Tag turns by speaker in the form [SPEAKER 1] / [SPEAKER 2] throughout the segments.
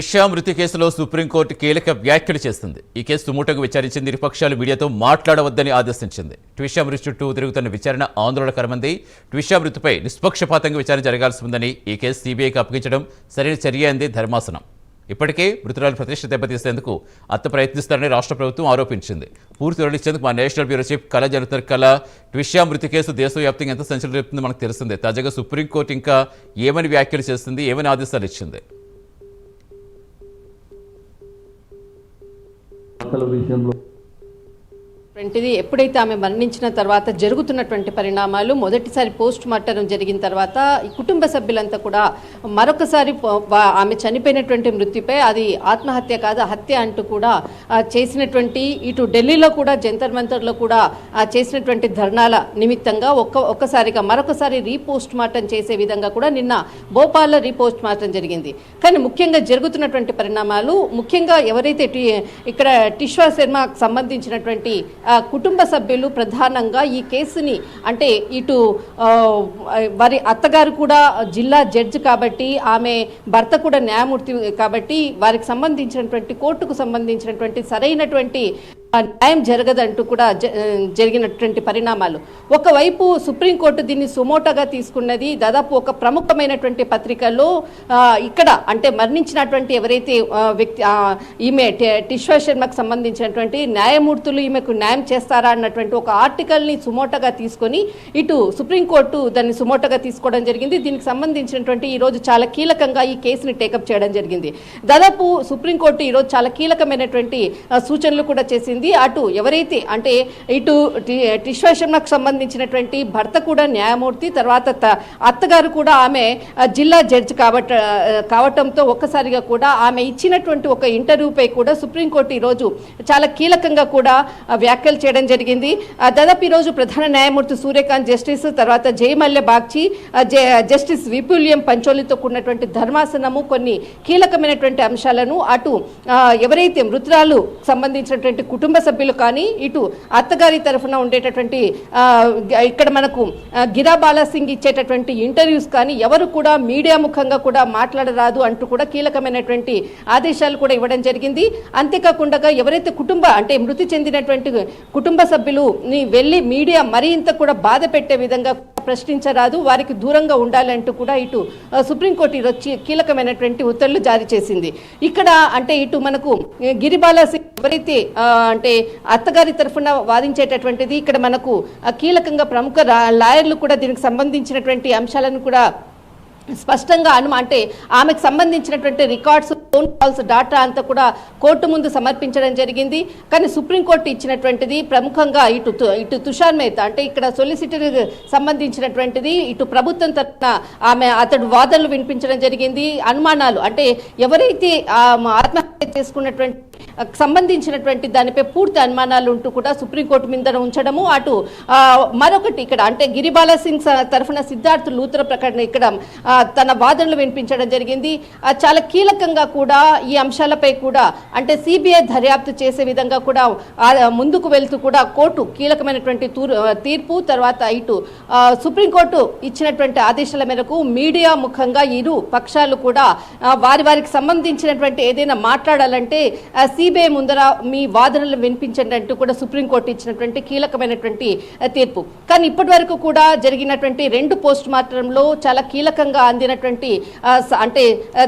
[SPEAKER 1] త్రిష మృతి కేసులో సుప్రీంకోర్టు కీలక వ్యాఖ్యలు చేస్తుంది. ఈ కేసు సుమోటోగా విచారించింది. ఇరుపక్షాలు మీడియాతో మాట్లాడవద్దని ఆదేశించింది. త్రిష మృతి చుట్టూ తిరుగుతున్న విచారణ ఆందోళనకరమంది. త్రిష మృతిపై నిష్పక్షపాతంగా విచారణ జరగాల్సి ఉందని, ఈ కేసు సీబీఐకి అప్పగించడం సరైన చర్య అంది ధర్మాసనం. ఇప్పటికే మృతురాలు ప్రతిష్ట దెబ్బతీసేందుకు అత్త ప్రయత్నిస్తారని రాష్ట్ర ప్రభుత్వం ఆరోపించింది. పూర్తి వివరించేందుకు మా నేషనల్ బ్యూరో చీఫ్ కళ జరుగుతున్న కళ, త్రిష మృతి కేసు దేశవ్యాప్తంగా ఎంత సంచలనం రేపుతుందో మనకు తెలుస్తుంది. తాజాగా సుప్రీంకోర్టు ఇంకా ఏమని వ్యాఖ్యలు చేస్తుంది, ఏమని ఆదేశాలు ఇచ్చింది?
[SPEAKER 2] విషయంలో
[SPEAKER 3] ఎప్పుడైతే ఆమె మరణించిన తర్వాత జరుగుతున్నటువంటి పరిణామాలు, మొదటిసారి పోస్ట్ మార్టం జరిగిన తర్వాత ఈ కుటుంబ సభ్యులంతా కూడా మరొకసారి ఆమె చనిపోయినటువంటి మృతిపై అది ఆత్మహత్య కాదు హత్య అంటూ కూడా చేసినటువంటి, ఇటు ఢిల్లీలో కూడా జంతర్ మంతర్లో కూడా చేసినటువంటి ధర్నాల నిమిత్తంగా ఒక్కసారిగా మరొకసారి రీపోస్ట్ మార్టం చేసే విధంగా కూడా నిన్న భోపాల్లో రీపోస్ట్ మార్టం జరిగింది. కానీ ముఖ్యంగా జరుగుతున్నటువంటి పరిణామాలు, ముఖ్యంగా ఎవరైతే ఇక్కడ టిష్వా శర్మకు సంబంధించినటువంటి కుటుంబ సభ్యులు ప్రధానంగా ఈ కేసుని, అంటే ఇటు వారి అత్తగారు కూడా జిల్లా జడ్జి కాబట్టి, ఆమె భర్త కూడా న్యాయమూర్తి కాబట్టి, వారికి సంబంధించినటువంటి కోర్టుకు సంబంధించినటువంటి సరైనటువంటి న్యాయం జరగదంటూ కూడా జరిగినటువంటి పరిణామాలు. ఒకవైపు సుప్రీంకోర్టు దీన్ని సుమోటోగా తీసుకున్నది. దాదాపు ఒక ప్రముఖమైనటువంటి పత్రికల్లో ఇక్కడ అంటే మరణించినటువంటి ఎవరైతే వ్యక్తి ఈమె టిష్వా శర్మకు సంబంధించినటువంటి న్యాయమూర్తులు ఈమెకు న్యాయం చేస్తారా అన్నటువంటి ఒక ఆర్టికల్ని సుమోటోగా తీసుకొని ఇటు సుప్రీంకోర్టు దాన్ని సుమోటోగా తీసుకోవడం జరిగింది. దీనికి సంబంధించినటువంటి ఈరోజు చాలా కీలకంగా ఈ కేసుని టేకప్ చేయడం జరిగింది. దాదాపు సుప్రీంకోర్టు ఈరోజు చాలా కీలకమైనటువంటి సూచనలు కూడా చేసింది. అటు ఎవరైతే అంటే ఇటు టిష్వా శర్మకు సంబంధించినటువంటి భర్త కూడా న్యాయమూర్తి, తర్వాత అత్తగారు కూడా ఆమె జిల్లా జడ్జి కావటంతో ఒక్కసారిగా కూడా ఆమె ఇచ్చినటువంటి ఒక ఇంటర్వ్యూపై కూడా సుప్రీంకోర్టు ఈరోజు చాలా కీలకంగా కూడా వ్యాఖ్యలు చేయడం జరిగింది. దాదాపు ఈరోజు ప్రధాన న్యాయమూర్తి సూర్యకాంత్ జస్టిస్, తర్వాత జయమల్య బాగ్చి, జస్టిస్ విపుల్యం పంచోలితో కూడినటువంటి ధర్మాసనము కొన్ని కీలకమైనటువంటి అంశాలను అటు ఎవరైతే మృతురాలు సంబంధించినటువంటి కుటుంబ సభ్యులు కానీ, ఇటు అత్తగారి తరఫున ఉండేటటువంటి ఇక్కడ మనకు గిరా బాలాసింగ్ ఇచ్చేటటువంటి ఇంటర్వ్యూస్ కానీ ఎవరు కూడా మీడియా ముఖంగా కూడా మాట్లాడరాదు అంటూ కూడా కీలకమైనటువంటి ఆదేశాలు కూడా ఇవ్వడం జరిగింది. అంతేకాకుండా ఎవరైతే అంటే మృతి చెందినటువంటి కుటుంబ సభ్యులు వెళ్ళి మీడియా మరింత కూడా బాధ పెట్టే విధంగా ప్రశ్నించరాదు, వారికి దూరంగా ఉండాలంటూ కూడా ఇటు సుప్రీంకోర్టు వచ్చి కీలకమైనటువంటి ఉత్తర్వులు జారీ చేసింది. ఇక్కడ అంటే ఇటు మనకు గిరిబాలా సింగ్ ఎవరైతే అంటే అత్తగారి తరఫున వాదించేటటువంటిది, ఇక్కడ మనకు కీలకంగా ప్రముఖ లాయర్లు కూడా దీనికి సంబంధించినటువంటి అంశాలను కూడా స్పష్టంగా అంటే ఆమెకు సంబంధించినటువంటి రికార్డ్స్, ఫోన్ కాల్స్, డాటా అంతా కూడా కోర్టు ముందు సమర్పించడం జరిగింది. కానీ సుప్రీంకోర్టు ఇచ్చినటువంటిది ప్రముఖంగా ఇటు తుషార్ మెహతా అంటే ఇక్కడ సొలిసిటర్ సంబంధించినటువంటిది ఇటు ప్రభుత్వం తరఫున అతడు వాదనలు వినిపించడం జరిగింది. అనుమానాలు అంటే ఎవరైతే ఆత్మహత్య చేసుకున్నటువంటి సంబంధించినటువంటి దానిపై పూర్తి అనుమానాలు ఉంటూ కూడా సుప్రీంకోర్టు మీద ఉంచడము, అటు మరొకటి ఇక్కడ అంటే గిరిబాలా సింగ్ తరఫున సిద్ధార్థ్ లూత్రా ప్రకటన ఇక్కడ తన వాదనలు వినిపించడం జరిగింది. చాలా కీలకంగా కూడా ఈ అంశాలపై కూడా అంటే సిబిఐ దర్యాప్తు చేసే విధంగా కూడా ముందుకు వెళ్తూ కూడా కోర్టు కీలకమైనటువంటి తీర్పు, తర్వాత ఇటు సుప్రీంకోర్టు ఇచ్చినటువంటి ఆదేశాల మేరకు మీడియా ముఖంగా ఇరు పక్షాలు కూడా వారికి సంబంధించినటువంటి ఏదైనా మాట్లాడాలంటే సిబిఐ ముందర మీ వాదనలు వినిపించండి అంటూ కూడా సుప్రీంకోర్టు ఇచ్చినటువంటి కీలకమైనటువంటి తీర్పు. కానీ ఇప్పటి వరకు కూడా జరిగినటువంటి 2 పోస్ట్ మార్టంలో చాలా కీలకంగా అందినటువంటి అంటే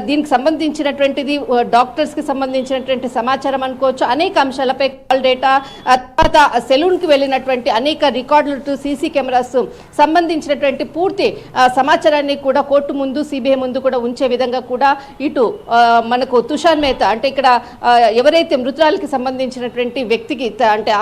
[SPEAKER 3] దీనికి సంబంధించినటువంటిది డాక్టర్స్కి సంబంధించినటువంటి సమాచారం అనుకోవచ్చు, అనేక అంశాలపై కాల్ డేటా, తర్వాత సెలూన్కి వెళ్ళినటువంటి అనేక రికార్డులు, సీసీ కెమెరాస్ సంబంధించినటువంటి పూర్తి సమాచారాన్ని కూడా కోర్టు ముందు సిబిఐ ముందు కూడా ఉంచే విధంగా కూడా ఇటు మనకు తుషార్ మెహతా అంటే ఇక్కడ ఎవరైతే మృతురాలకి సంబంధించినటువంటి వ్యక్తికి అంటే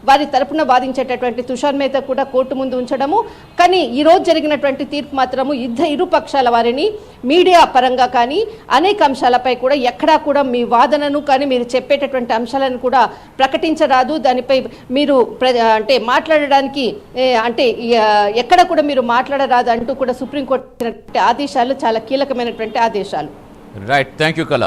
[SPEAKER 3] వారి తరపున వాదించేటటువంటి తుషార్ మెహతా కూడా కోర్టు ముందు ఉంచడము. కానీ ఈ రోజు జరిగినటువంటి తీర్పు మాత్రము ఇరు పక్షాల వారిని మీడియా పరంగా కానీ అనేక అంశాలపై కూడా ఎక్కడా కూడా మీ వాదనను కానీ మీరు చెప్పేటటువంటి అంశాలను కూడా ప్రకటించరాదు, దానిపై మీరు అంటే మాట్లాడడానికి అంటే ఎక్కడ కూడా మీరు మాట్లాడరాదు అంటూ కూడా సుప్రీంకోర్టు ఇచ్చినటువంటి ఆదేశాలు చాలా కీలకమైనటువంటి ఆదేశాలు.
[SPEAKER 1] రైట్, థ్యాంక్ యూ కళ.